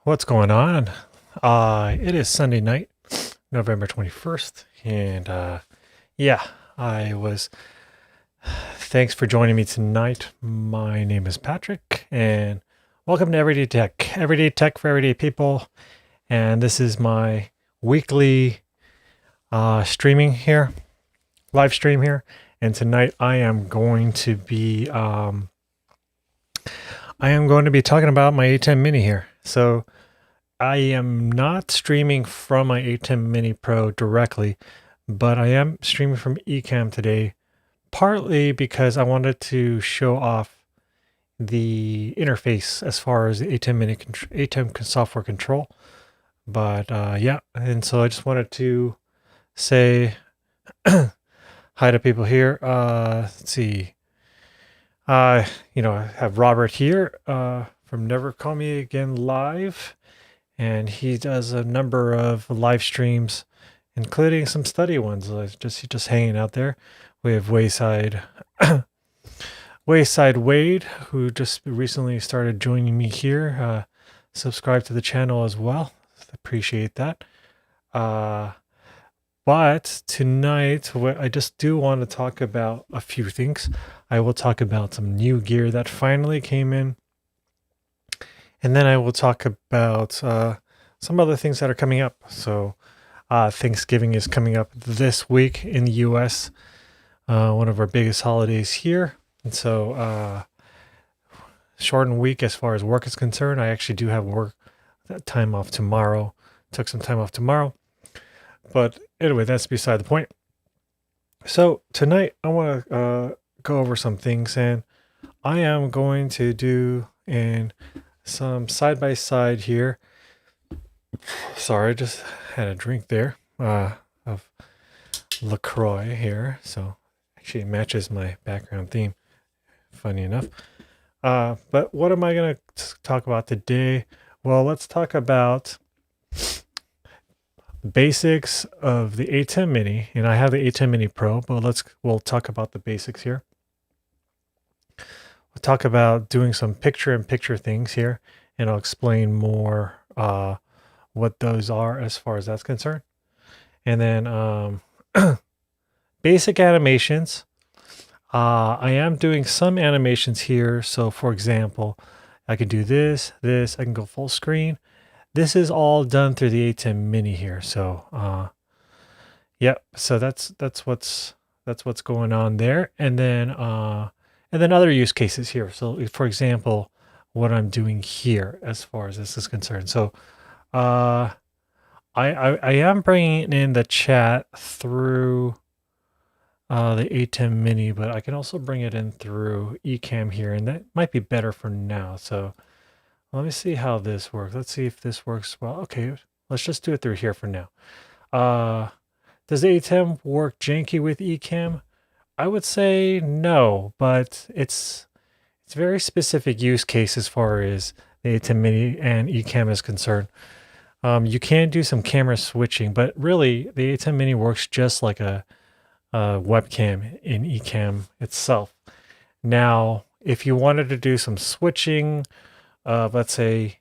What's going on? It is Sunday night, November 21st, and yeah, I was. Thanks for joining me tonight. My name is Patrick, and welcome to Everyday Tech for Everyday People. And this is my weekly streaming here, live stream here. And tonight I am going to be talking about my Atem Mini here. So I am not streaming from my Atem Mini Pro directly, but I am streaming from Ecam today, partly because I wanted to show off the interface as far as the Atem software control. But yeah, and so I just wanted to say hi to people here. Let's see. I have Robert here from Never Call Me Again Live, and he does a number of live streams, including some study ones. Just hanging out there. We have Wayside Wade, who just recently started joining me here. Subscribe to the channel as well. Appreciate that. But tonight, I just do want to talk about a few things. I will talk about some new gear that finally came in. And then I will talk about some other things that are coming up. So Thanksgiving is coming up this week in the US, one of our biggest holidays here. And so shortened week as far as work is concerned. I actually do have time off tomorrow. Took some time off tomorrow. But anyway, that's beside the point. So tonight I want to go over some things, and I am going to do some side-by-side here. Sorry, I just had a drink there of LaCroix here. So actually it matches my background theme, funny enough. But what am I going to talk about today? Well, let's talk about basics of the Atem Mini, and I have the Atem Mini Pro, but we'll talk about the basics here. We'll talk about doing some picture-in-picture things here, and I'll explain more what those are as far as that's concerned. And then basic animations. I am doing some animations here. So for example, I can do this, I can go full screen. This is all done through the Atem Mini here. So yeah, so that's what's going on there. And then other use cases here. So for example, what I'm doing here as far as this is concerned. So I am bringing in the chat through the Atem Mini, but I can also bring it in through Ecam here, and that might be better for now. So let me see how this works. Let's see if this works well. Okay, let's just do it through here for now. Does Atem work janky with Ecam? I would say no, but it's very specific use case as far as the Atem Mini and Ecam is concerned. You can do some camera switching, but really the Atem Mini works just like a webcam in Ecam itself. Now, if you wanted to do some switching, let's say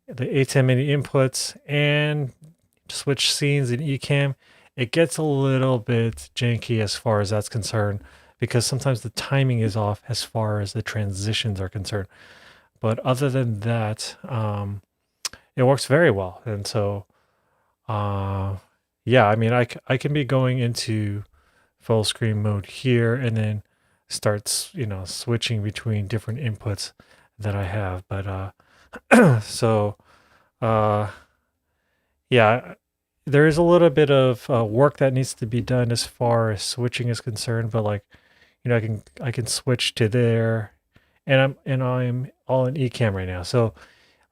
the Atem Mini inputs and switch scenes in Ecam, it gets a little bit janky as far as that's concerned, because sometimes the timing is off as far as the transitions are concerned. But other than that, it works very well. And so, yeah, I mean, I can be going into full screen mode here and then starts, switching between different inputs that I have. But so yeah, there is a little bit of work that needs to be done as far as switching is concerned. But like, I can switch to there, and I'm all in Ecam right now. So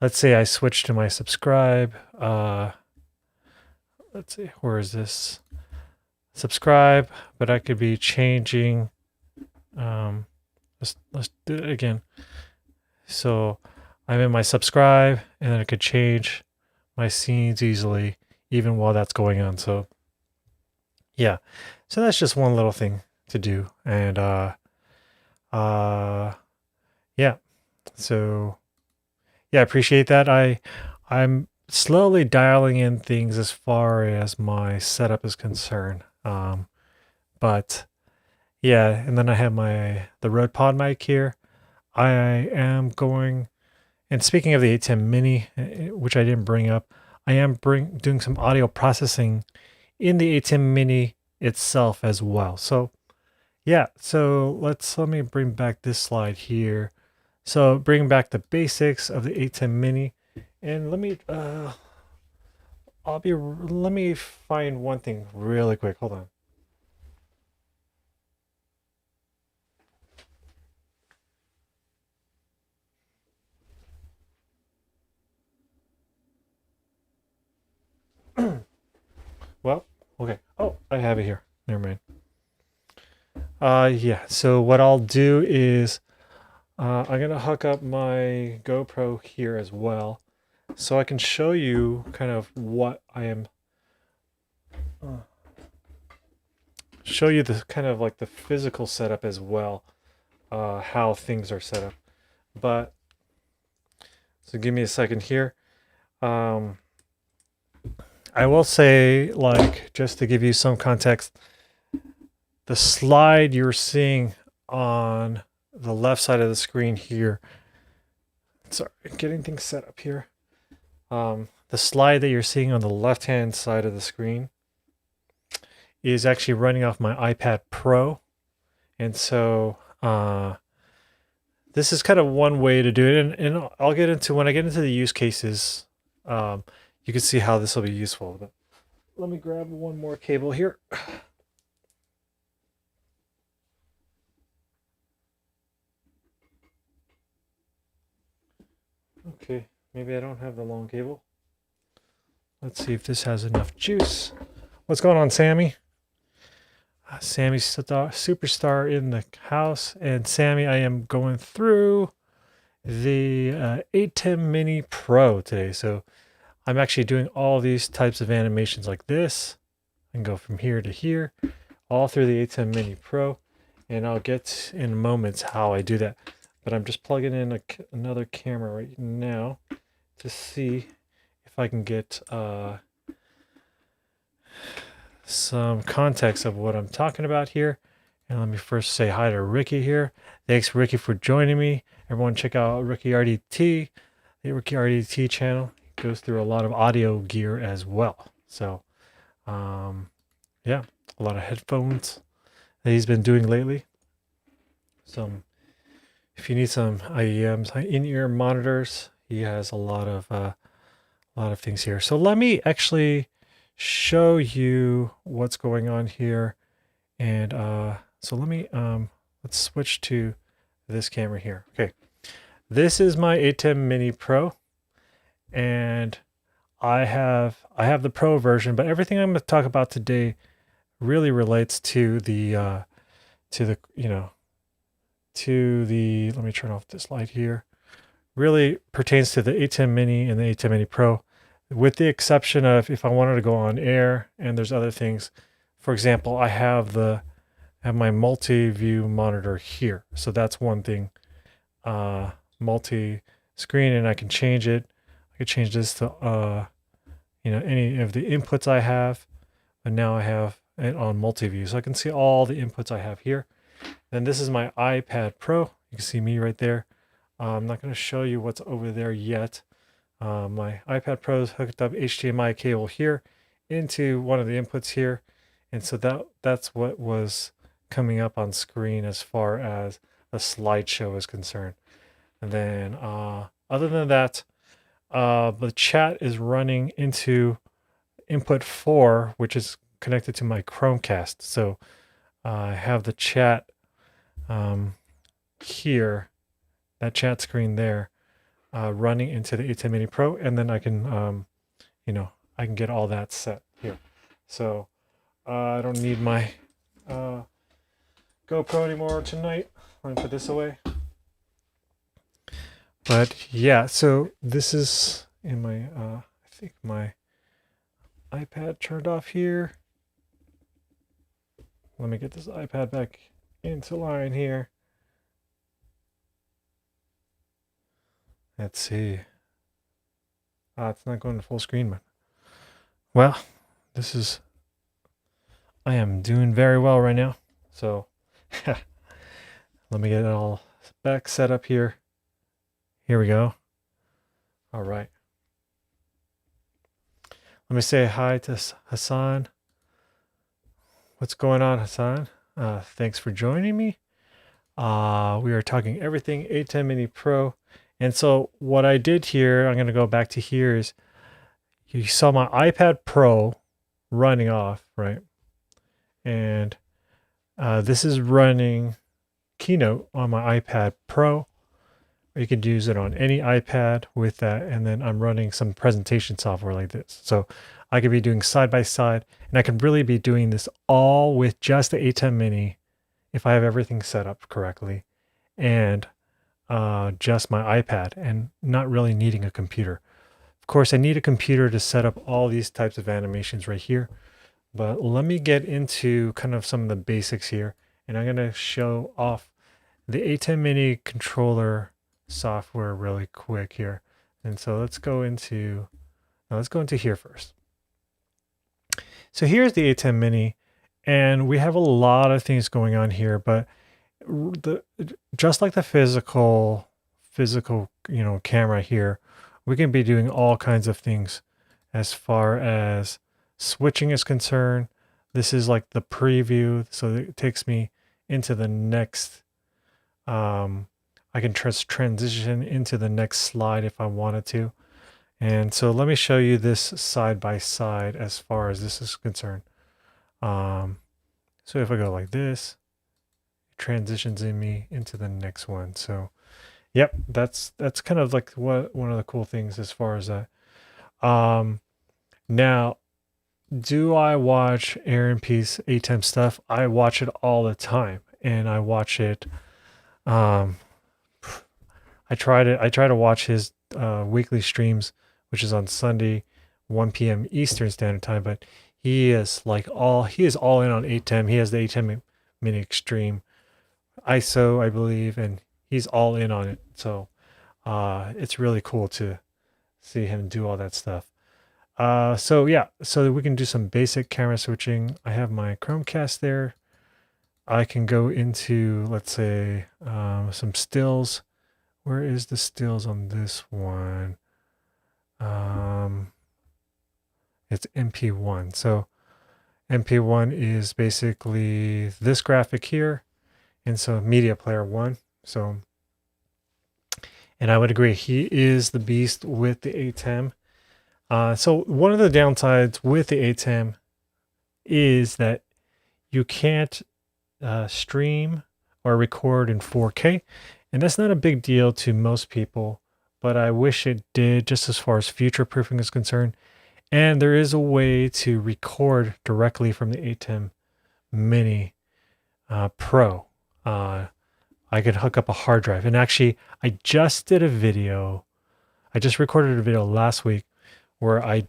let's say I switch to my subscribe. Let's see, where is this? Subscribe, but I could be changing. Let's do it again. So I'm in my subscribe, and then I could change my scenes easily, even while that's going on. So yeah, so that's just one little thing to do. And yeah, so yeah, I appreciate that. I'm slowly dialing in things as far as my setup is concerned. But yeah, and then I have the Rode Pod mic here. I am going, and speaking of the Atem Mini, which I didn't bring up, I am doing some audio processing in the Atem Mini itself as well. So yeah, so let me bring back this slide here. So bring back the basics of the Atem Mini, and let me find one thing really quick. Hold on. Well, okay. Oh, I have it here. Never mind. Yeah. So what I'll do is I'm gonna hook up my GoPro here as well, so I can show you kind of what I am. Show you the kind of like the physical setup as well, how things are set up. But so give me a second here. I will say, like, just to give you some context, the slide you're seeing on the left side of the screen here. Sorry, getting things set up here. The slide that you're seeing on the left-hand side of the screen is actually running off my iPad Pro. And so this is kind of one way to do it. And I'll get into, when I get into the use cases, you can see how this will be useful. But let me grab one more cable here. Okay, maybe I don't have the long cable. Let's see if this has enough juice. What's going on, Sammy? Sammy's superstar in the house. And Sammy, I am going through the Atem Mini Pro today. So I'm actually doing all these types of animations like this. I can go from here to here, all through the Atem Mini Pro. And I'll get in moments how I do that. But I'm just plugging in another camera right now to see if I can get some context of what I'm talking about here. And let me first say hi to Ricky here. Thanks, Ricky, for joining me. Everyone check out Ricky RDT, the Ricky RDT channel. He goes through a lot of audio gear as well. So, yeah, a lot of headphones that he's been doing lately. If you need some IEMs, in-ear monitors, he has a lot of things here. So let me actually show you what's going on here. And so let me let's switch to this camera here. Okay, this is my Atem Mini Pro, and I have the Pro version, but everything I'm going to talk about today really relates to the let me turn off this light here. Really pertains to the Atem Mini and the Atem Mini Pro, with the exception of if I wanted to go on air and there's other things. For example, I have my multi-view monitor here. So that's one thing. Multi-screen, and I can change it. I could change this to any of the inputs I have. And now I have it on multi-view. So I can see all the inputs I have here. Then this is my iPad Pro. You can see me right there. I'm not going to show you what's over there yet. My iPad Pro is hooked up HDMI cable here into one of the inputs here. And so that's what was coming up on screen as far as a slideshow is concerned. And then other than that, the chat is running into input 4, which is connected to my Chromecast. So I have the chat here, that chat screen there, running into the Atem Mini Pro, and then I can I can get all that set here. So I don't need my GoPro anymore tonight. Let me put this away. But yeah, so this is in my I think my iPad turned off here. Let me get this iPad back into line here. Let's see. It's not going to full screen, but well, I am doing very well right now. So let me get it all back set up here. Here we go. All right. Let me say hi to Hassan. What's going on, Hassan? Thanks for joining me. We are talking everything Atem Mini Pro. And so what I did here, I'm going to go back to here, is you saw my iPad Pro running off, right? And this is running Keynote on my iPad Pro. You could use it on any iPad with that. And then I'm running some presentation software like this. So I could be doing side by side, and I could really be doing this all with just the Atem Mini if I have everything set up correctly, and just my iPad, and not really needing a computer. Of course, I need a computer to set up all these types of animations right here. But let me get into kind of some of the basics here, and I'm going to show off the Atem Mini controller software really quick here. And so let's go into here first. So here's the Atem Mini, and we have a lot of things going on here, but just like the physical, camera here, we can be doing all kinds of things as far as switching is concerned. This is like the preview, so it takes me into the next. I can transition into the next slide if I wanted to. And so let me show you this side by side as far as this is concerned. So if I go like this, it transitions me into the next one. So yep, that's kind of like one of the cool things as far as that. Now, do I watch Aaron P's Atem stuff? I watch it all the time, and I watch it. I try to watch his weekly streams, which is on Sunday, 1 p.m. Eastern Standard Time. But he is all in on Atem. He has the Atem Mini Extreme ISO, I believe, and he's all in on it. So it's really cool to see him do all that stuff. So yeah, so we can do some basic camera switching. I have my Chromecast there. I can go into, let's say, some stills. Where is the stills on this one? It's MP1. So MP1 is basically this graphic here. And so media player 1. So, and I would agree, he is the beast with the Atem. So one of the downsides with the Atem is that you can't stream or record in 4K. And that's not a big deal to most people, but I wish it did, just as far as future proofing is concerned. And there is a way to record directly from the Atem Mini Pro. I could hook up a hard drive. And actually, I just recorded a video last week where I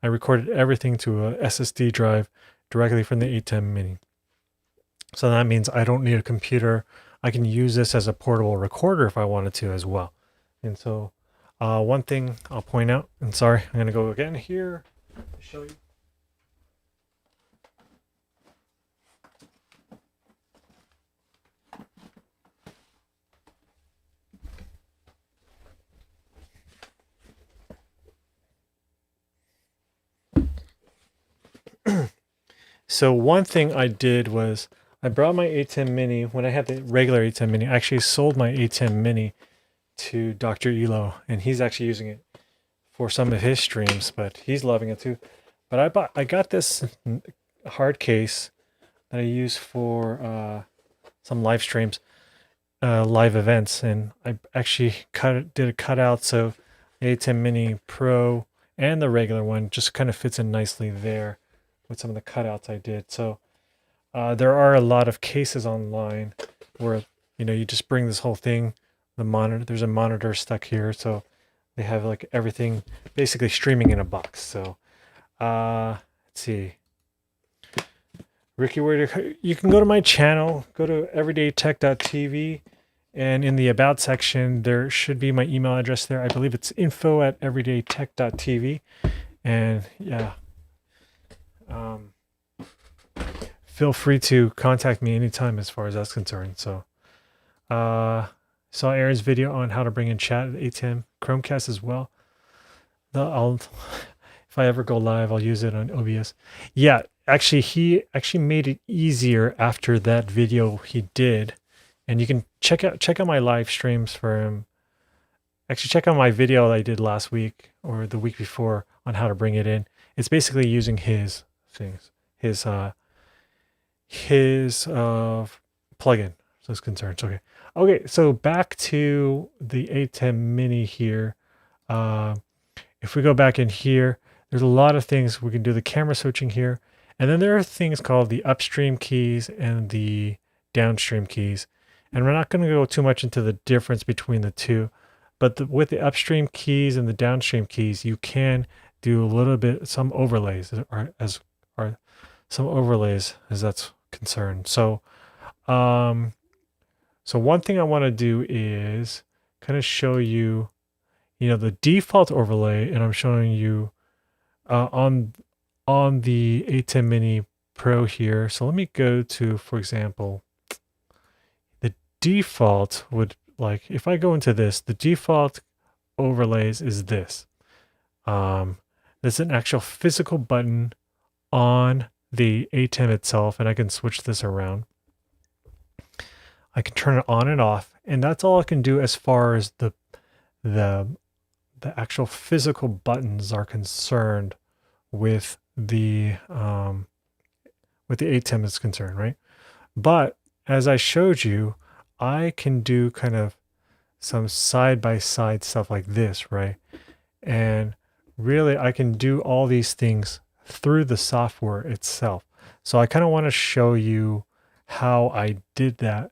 recorded everything to a SSD drive directly from the Atem Mini. So that means I don't need a computer. I can use this as a portable recorder if I wanted to as well. And so one thing I'll point out, and sorry, I'm going to go again here to show you. So one thing I did was I brought my Atem Mini. When I had the regular Atem Mini, I actually sold my Atem Mini to Dr. Elo, and he's actually using it for some of his streams, but he's loving it too. But I got this hard case that I use for some live streams, live events, and I actually did a cutout so the Atem Mini Pro and the regular one just kind of fits in nicely there with some of the cutouts I did. So there are a lot of cases online where you just bring this whole thing, the monitor. There's a monitor stuck here, so they have like everything basically streaming in a box. So let's see, Ricky, you can go to my channel, go to everydaytech.tv, And in the about section, there should be my email address there. I believe it's info@everydaytech.tv. And yeah, feel free to contact me anytime as far as that's concerned. So, saw Aaron's video on how to bring in chat at Atem Chromecast as well. If I ever go live, I'll use it on OBS. Yeah, actually, he actually made it easier after that video he did. And you can check out my live streams for him. Actually, check out my video that I did last week or the week before on how to bring it in. It's basically using his things, his plugin. So it's concerned. Okay. So back to the Atem Mini here. If we go back in here, there's a lot of things we can do. The camera switching here, and then there are things called the upstream keys and the downstream keys. And we're not going to go too much into the difference between the two, but with the upstream keys and the downstream keys, you can do a little bit, some overlays as that's concerned. So, one thing I want to do is kind of show you, the default overlay, and I'm showing you on the Atem Mini Pro here. So let me go to, for example, default would, like, if I go into this, the default overlays is this. There's an actual physical button on the Atem itself, and I can switch this around. I can turn it on and off, and that's all I can do as far as the actual physical buttons are concerned with the Atem is concerned, right? But as I showed you, I can do kind of some side-by-side stuff like this, right? And really, I can do all these things through the software itself. So I kind of want to show you how I did that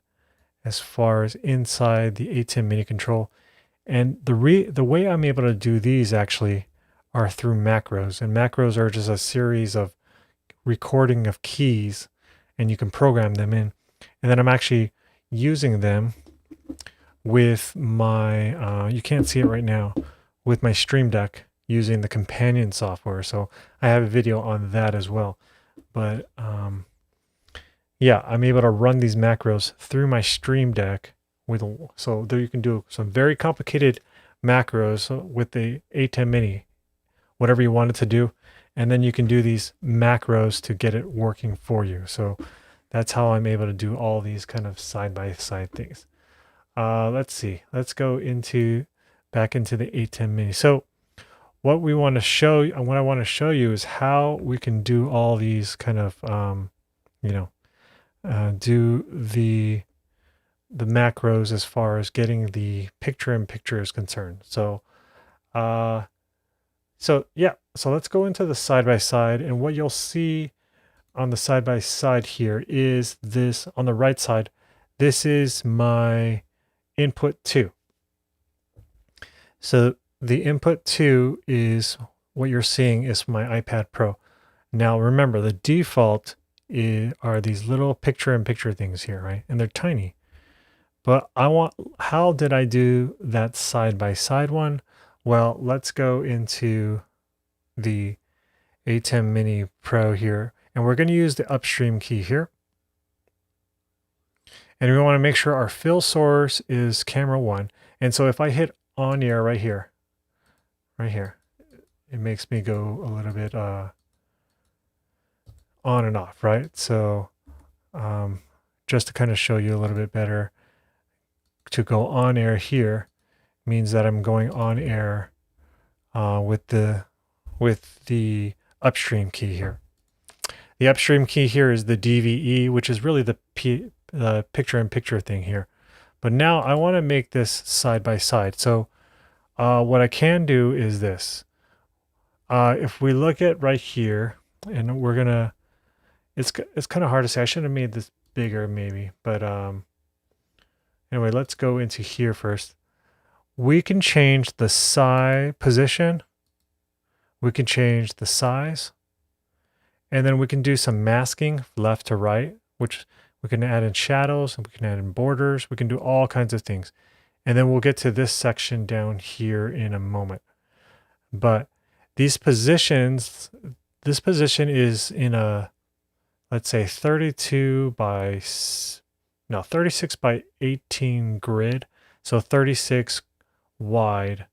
as far as inside the Atem Mini Control. And the way I'm able to do these actually are through macros. And macros are just a series of recording of keys, and you can program them in. And then I'm actually using them with my, you can't see it right now, with my Stream Deck using the companion software. So I have a video on that as well. But yeah, I'm able to run these macros through my Stream Deck so there you can do some very complicated macros with the Atem Mini, whatever you want it to do. And then you can do these macros to get it working for you. So that's how I'm able to do all these kind of side-by-side things. Let's see. Let's go back into the Atem Mini. So what I want to show you is how we can do all these kind of, do the macros as far as getting the picture-in-picture is concerned. So let's go into the side-by-side, and what you'll see on the side-by-side here is this. On the right side, this is my input 2. So the input 2 is what you're seeing is my iPad Pro. Now remember, the default are these little picture-in-picture things here, right? And they're tiny. But how did I do that side-by-side one? Well, let's go into the Atem Mini Pro here. And we're going to use the upstream key here. And we want to make sure our fill source is camera 1. And so if I hit on air right here, it makes me go a little bit on and off, right? So just to kind of show you a little bit better, to go on air here means that I'm going on air with the upstream key here. The upstream key here is the DVE, which is really the picture-in-picture thing here. But now I want to make this side-by-side. So what I can do is this. If we look at right here, and we're going to, it's kind of hard to say. I should have made this bigger maybe. But anyway, let's go into here first. We can change the side position. We can change the size. And then we can do some masking left to right, which We can add in shadows, and we can add in borders. We can do all kinds of things. And then we'll get to this section down here in a moment. But these positions, this position is in a, let's say 36 by 18 grid. So 36 wide.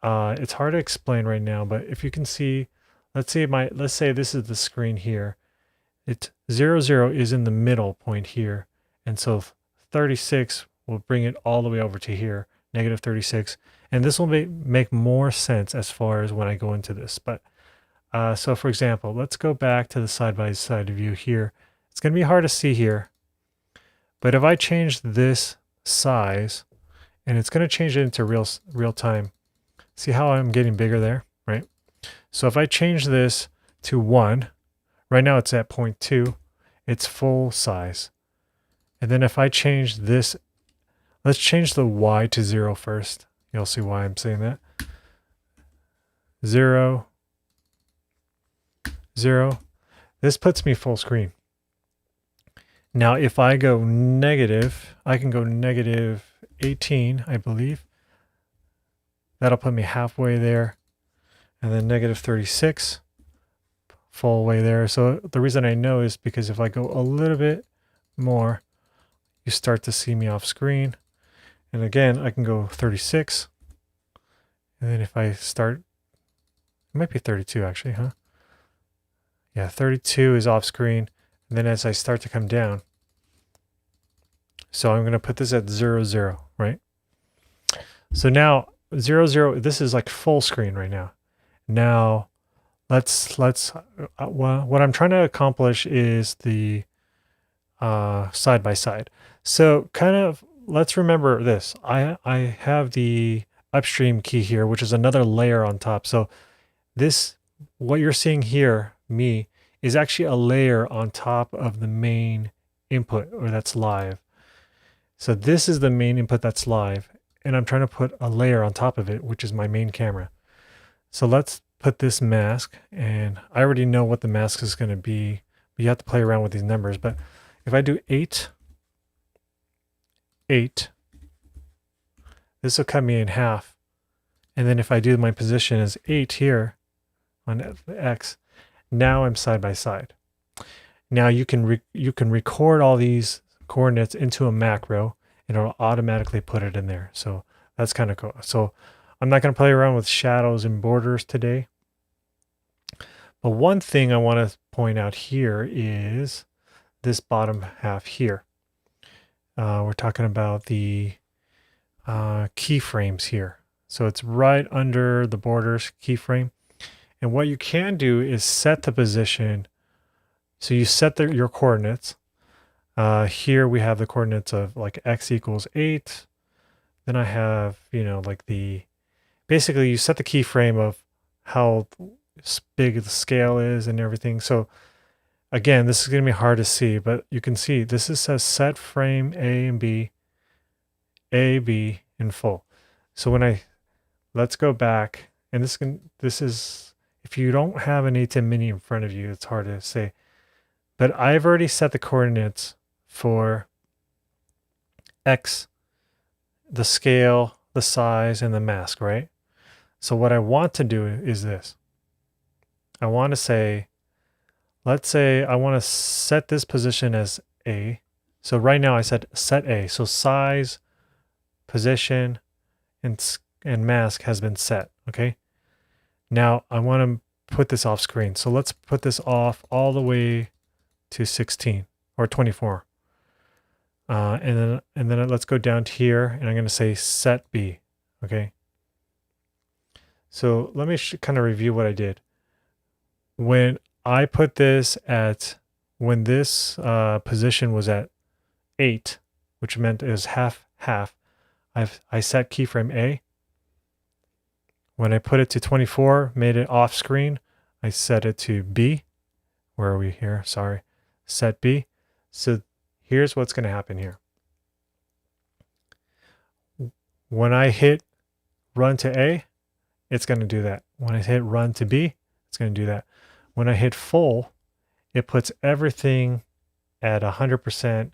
It's hard to explain right now, but if you can see, let's say this is the screen here. It's 0, 0 is in the middle point here. And so 36 will bring it all the way over to here, negative 36. And this will make more sense as far as when I go into this. But so for example, let's go back to the side-by-side view here. It's going to be hard to see here. But if I change this size, and it's going to change it into real time. See how I'm getting bigger there, right? So if I change this to 1, right now it's at 0.2, it's full size. And then if I change this, let's change the Y to 0 first. You'll see why I'm saying that. 0, 0. This puts me full screen. Now if I go negative, I can go negative 18, I believe. That'll put me halfway there. And then negative 36, full way there. So the reason I know is because if I go a little bit more, you start to see me off screen. And again, I can go 36. And then if I start, it might be 32 actually, huh? Yeah, 32 is off screen. And then as I start to come down, so I'm going to put this at 0, 0, right? So now 0, 0, this is like full screen right now. Now let's what I'm trying to accomplish is the side by side. So kind of let's remember this. I have the upstream key here, which is another layer on top. So this, what you're seeing here, me, is actually a layer on top of the main input, or that's live. So this is the main input that's live, and I'm trying to put a layer on top of it, which is my main camera. So let's put this mask, and I already know what the mask is going to be, but you have to play around with these numbers. But if I do 8, 8, this will cut me in half. And then if I do my position as 8 here on X, now I'm side by side. Now you can record all these coordinates into a macro, and it'll automatically put it in there. So that's kind of cool. So I'm not going to play around with shadows and borders today. But one thing I want to point out here is this bottom half here. We're talking about the keyframes here. So it's right under the borders keyframe. And what you can do is set the position. So you set your coordinates. Here we have the coordinates of like X equals 8. Then I have, like basically you set the keyframe of how big the scale is and everything. So again, this is going to be hard to see, but you can see this says set frame A and B, A, B, and full. So let's go back, and this is, if you don't have an Atem Mini in front of you, it's hard to say, but I've already set the coordinates for X, the scale, the size, and the mask, right? So what I want to do is this. I want to say, let's say I want to set this position as A. So right now I said set A. So size, position, and mask has been set, okay? Now I want to put this off screen. So let's put this off all the way to 16 or 24. And then let's go down to here, and I'm going to say set B, okay? So let me kind of review what I did. When I put this when this position was at 8, which meant it was half, I set keyframe A. When I put it to 24, made it off screen, I set it to B. Where are we here? Sorry. Set B. So here's what's going to happen here. When I hit run to A, it's going to do that. When I hit run to B, it's going to do that. When I hit full, it puts everything at 100%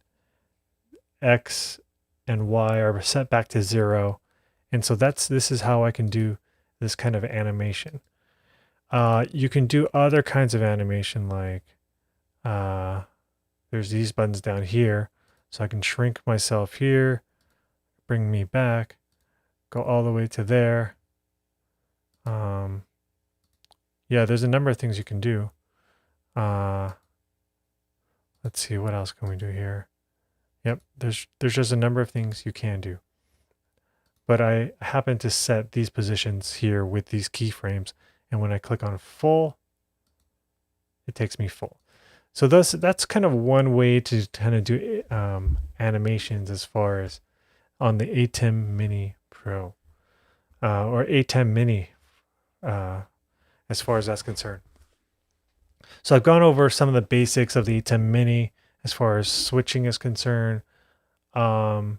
X and Y are set back to 0. And so this is how I can do this kind of animation. You can do other kinds of animation, like there's these buttons down here. So I can shrink myself here, bring me back, go all the way to there. Yeah, there's a number of things you can do. Let's see, what else can we do here? Yep, there's just a number of things you can do. But I happen to set these positions here with these keyframes, and when I click on full, it takes me full. So that's kind of one way to kind of do animations as far as on the Atem Mini Pro or Atem Mini as far as that's concerned. So I've gone over some of the basics of the Atem Mini as far as switching is concerned. So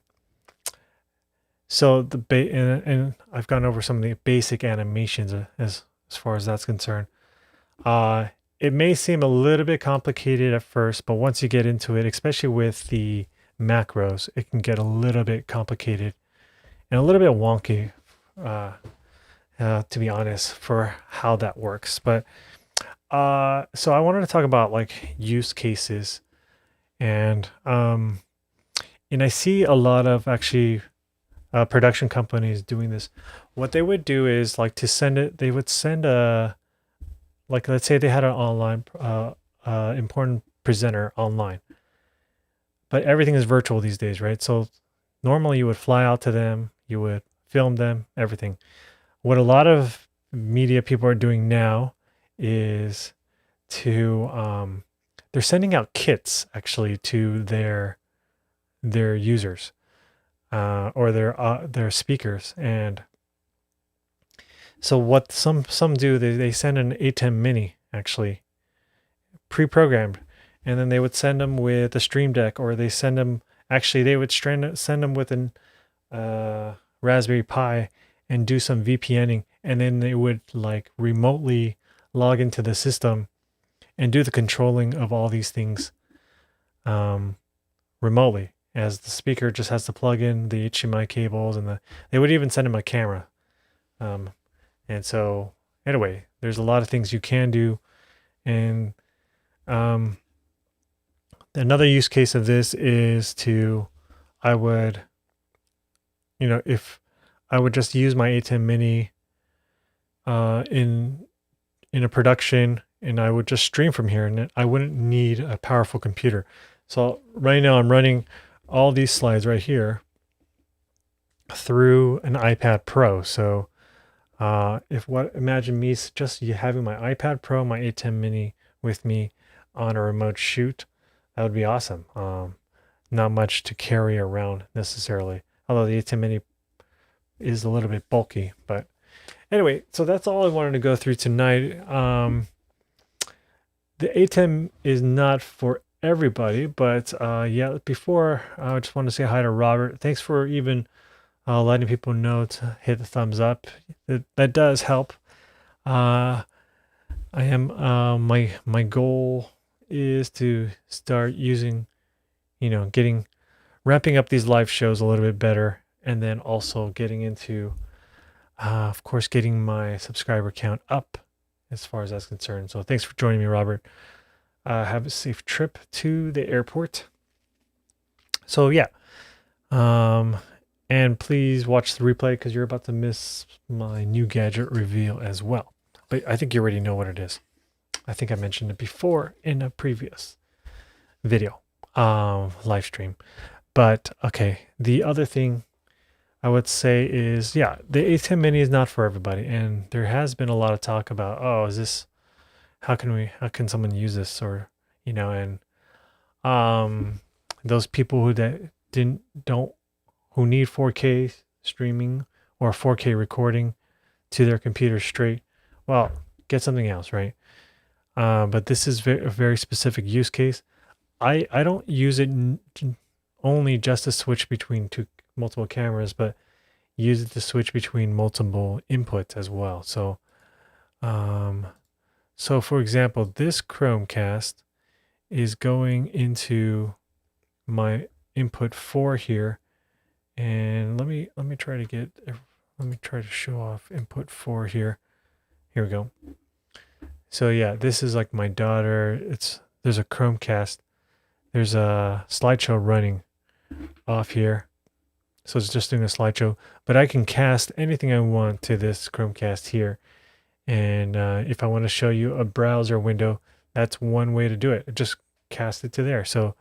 and I've gone over some of the basic animations as far as that's concerned. It may seem a little bit complicated at first, but once you get into it, especially with the macros, it can get a little bit complicated and a little bit wonky, to be honest, for how that works. But so I wanted to talk about like use cases, and I see a lot of actually production companies doing this. What they would do is like to send it. They would send a, like, let's say they had an online important presenter online, but everything is virtual these days, right? So normally you would fly out to them, you would film them, everything. What a lot of media people are doing now is to they're sending out kits actually to their users or their speakers. And so what some do, they send an Atem Mini actually pre-programmed, and then they would send them with a Stream Deck, or they send them, actually they would send them with an Raspberry Pi and do some VPNing, and then they would like remotely log into the system and do the controlling of all these things remotely, as the speaker just has to plug in the HDMI cables, and they would even send them a camera. And so anyway, there's a lot of things you can do. And another use case of this is I would just use my Atem Mini in a production, and I would just stream from here, and I wouldn't need a powerful computer. So right now I'm running all these slides right here through an iPad Pro. So imagine me just having my iPad Pro, my Atem Mini with me on a remote shoot. That would be awesome. Not much to carry around necessarily, although the Atem Mini is a little bit bulky. But anyway, so that's all I wanted to go through tonight. The Atem is not for everybody, but yeah, before I just want to say hi to Robert. Thanks for even letting people know to hit the thumbs up. That does help. I am my goal is to start using, ramping up these live shows a little bit better, and then also getting into, of course, getting my subscriber count up as far as that's concerned. So thanks for joining me, Robert. Have a safe trip to the airport. So yeah. And please watch the replay because you're about to miss my new gadget reveal as well. But I think you already know what it is. I think I mentioned it before in a previous video, live stream. But okay, the other thing I would say is, yeah, the Atem Mini is not for everybody. And there has been a lot of talk about, how can someone use this? Or, and those people who who need 4K streaming or 4K recording to their computer straight, well, get something else, right? But this is a very specific use case. I don't use it only just to switch between multiple cameras, but use it to switch between multiple inputs as well. So, so for example, this Chromecast is going into my input 4 here, and let me try to show off input 4 here. Here we go. So yeah, this is like my daughter. There's a Chromecast. There's a slideshow running off here. So it's just doing a slideshow, but I can cast anything I want to this Chromecast here. And if I want to show you a browser window, that's one way to do it. Just cast it to there. So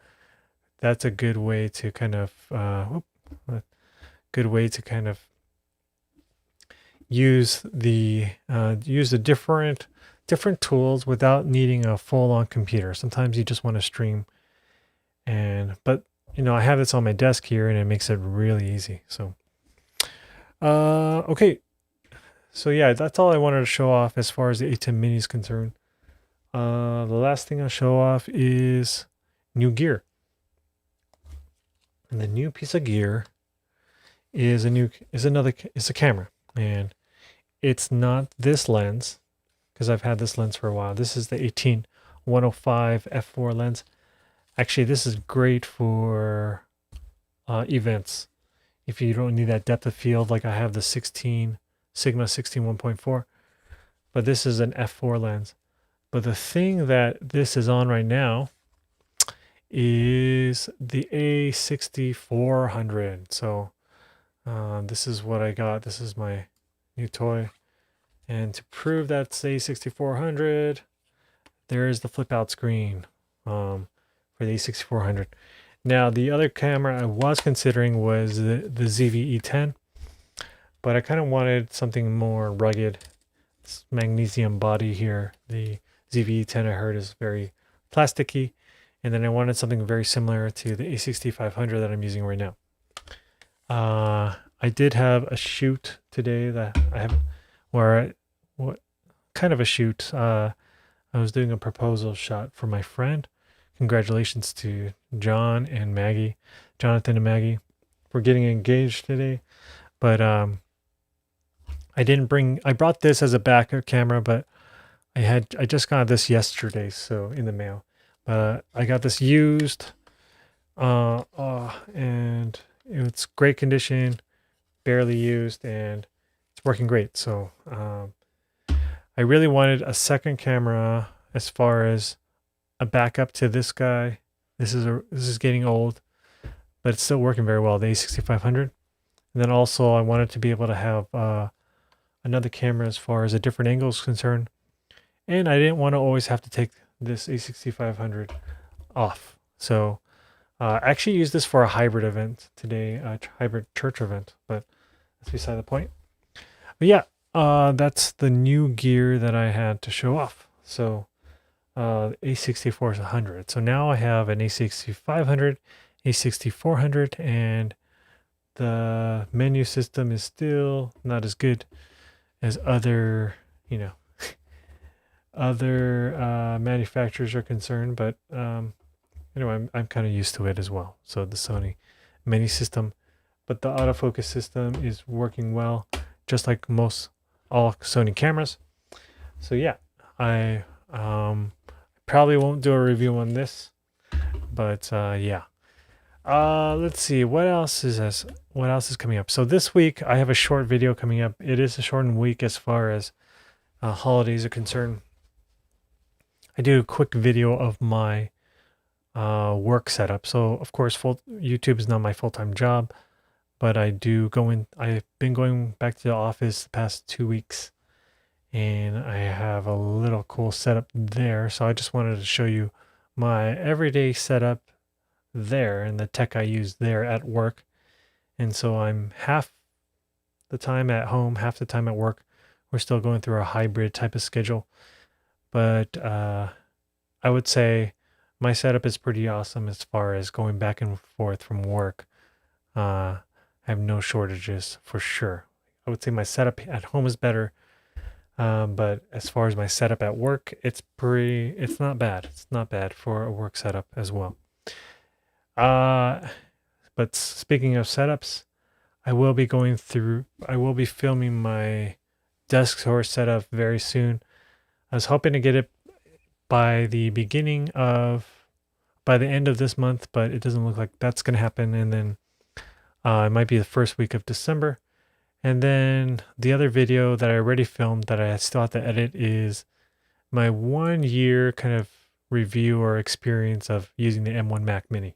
that's a good way to kind of use the different tools without needing a full-on computer. Sometimes you just want to stream, but I have this on my desk here, and it makes it really easy. So okay. So yeah, that's all I wanted to show off as far as the Atem Mini is concerned. The last thing I'll show off is new gear. And the new piece of gear is a camera. And it's not this lens, because I've had this lens for a while. This is the 18-105 f4 lens. Actually, this is great for events. If you don't need that depth of field, like I have the Sigma 16 1.4, but this is an f4 lens. But the thing that this is on right now is the A6400. So this is what I got. This is my new toy. And to prove that's A6400, there's the flip out screen for the A6400. Now, the other camera I was considering was the ZV-E10, but I kind of wanted something more rugged. This magnesium body here. The ZV-E10 I heard is very plasticky, and then I wanted something very similar to the A6500 that I'm using right now. I did have a shoot today that I have, what kind of a shoot? I was doing a proposal shot for my friend. Congratulations to Jonathan and Maggie for getting engaged today. But I brought this as a backup camera, but I just got this yesterday, so in the mail. I got this used, and it's great condition, barely used, and it's working great. So I really wanted a second camera as far as a backup to this guy. This is getting old, but it's still working very well, the A6500. And then also I wanted to be able to have another camera as far as a different angle is concerned. And I didn't want to always have to take this A6500 off. So I actually used this for a hybrid event today, a hybrid church event, but that's beside the point. But yeah, that's the new gear that I had to show off. So A6400. So now I have an A6500, A6400, and the menu system is still not as good as other manufacturers are concerned, but anyway, I'm kind of used to it as well. So the Sony menu system, but the autofocus system is working well, just like all Sony cameras. So yeah, I probably won't do a review on this, but yeah. Let's see what else is coming up. So this week I have a short video coming up. It is a shortened week as far as holidays are concerned. I do a quick video of my work setup. So of course, YouTube is not my full-time job, but I've been going back to the office the past 2 weeks, and I have a little cool setup there. So I just wanted to show you my everyday setup there and the tech I use there at work. And so I'm half the time at home, half the time at work. We're still going through a hybrid type of schedule, but I would say my setup is pretty awesome as far as going back and forth from work. I have no shortages for sure. I would say my setup at home is better, but as far as my setup at work, it's not bad. It's not bad for a work setup as well. But speaking of setups, I will be filming my desk tour setup very soon. I was hoping to get it by the beginning of by the end of this month, but it doesn't look like that's going to happen. And then it might be the first week of December. And then the other video that I already filmed that I still have to edit is my 1 year kind of review or experience of using the M1 Mac Mini.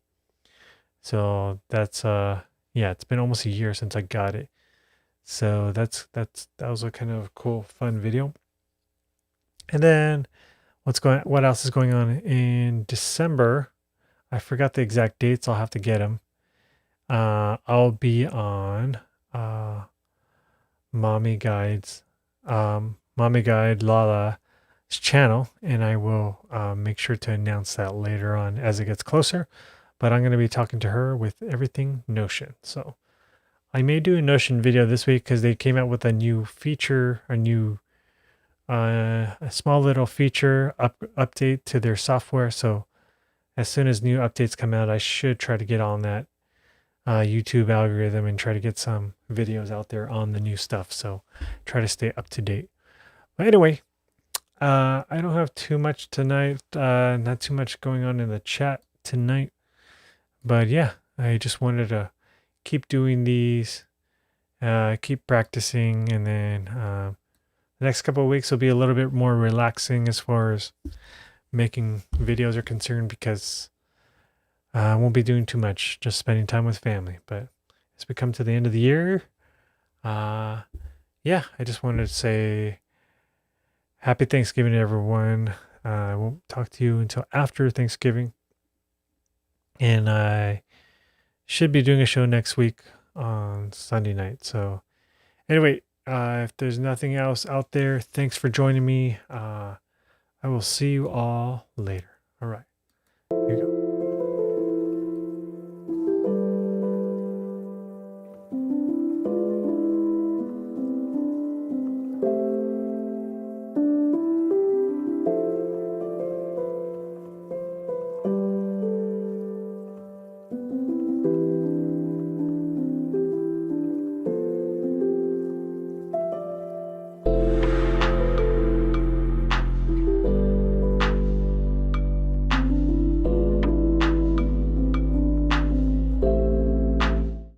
So that's yeah, it's been almost a year since I got it. So that was a kind of cool, fun video. And then what else is going on in December? I forgot the exact dates. I'll have to get them. I'll be on Mommy Guide Lala's channel, and I will make sure to announce that later on as it gets closer. But I'm going to be talking to her with everything Notion. So I may do a Notion video this week because they came out with a new feature, a small little feature update to their software. So as soon as new updates come out, I should try to get on that YouTube algorithm and try to get some videos out there on the new stuff. So try to stay up to date. But anyway, I don't have too much tonight. Not too much going on in the chat tonight. But yeah, I just wanted to keep doing these, keep practicing, and then the next couple of weeks will be a little bit more relaxing as far as making videos are concerned, because I won't be doing too much, just spending time with family. But as we come to the end of the year, yeah, I just wanted to say happy Thanksgiving to everyone. I won't talk to you until after Thanksgiving. And I should be doing a show next week on Sunday night. So anyway, if there's nothing else out there, thanks for joining me. I will see you all later. All right. Here you go.